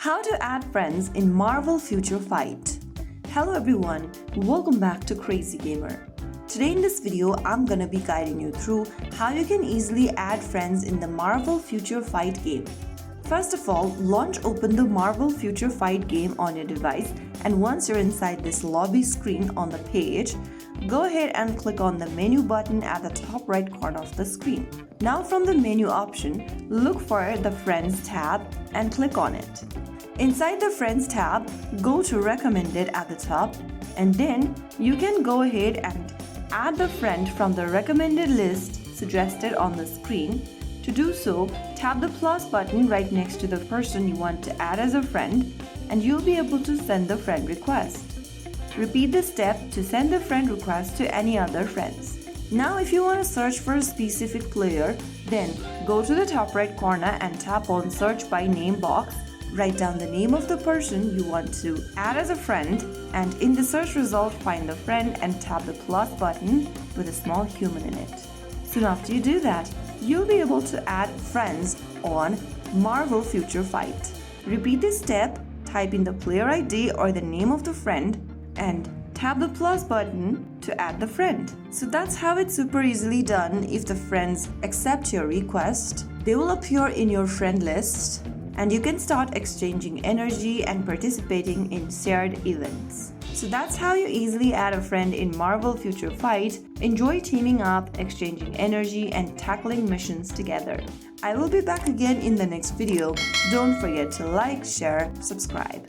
How to add friends in Marvel Future Fight. Hello everyone, welcome back to Crazy Gamer. Today in this video, I'm gonna be guiding you through how you can easily add friends in the Marvel Future Fight game. First of all, launch open the Marvel Future Fight game on your device, and once you're inside this lobby screen on the page, go ahead and click on the menu button at the top right corner of the screen. Now from the menu option, look for the Friends tab and click on it. Inside the Friends tab, go to Recommended at the top, and then you can go ahead and add the friend from the recommended list suggested on the screen. To do so, tap the plus button right next to the person you want to add as a friend, and you'll be able to send the friend request. Repeat the step to send the friend request to any other friends. Now if you want to search for a specific player, then go to the top right corner and tap on Search by Name box. Write down the name of the person you want to add as a friend, and in the search result find the friend and tap the plus button with a small human in it. Soon after you do that, you'll be able to add friends on Marvel Future Fight. Repeat this step, type in the player ID or the name of the friend, and tap the plus button to add the friend. So that's how it's super easily done. If the friends accept your request, they will appear in your friend list, and you can start exchanging energy and participating in shared events. So that's how you easily add a friend in Marvel Future Fight. Enjoy teaming up, exchanging energy, and tackling missions together. I will be back again in the next video. Don't forget to like, share, subscribe.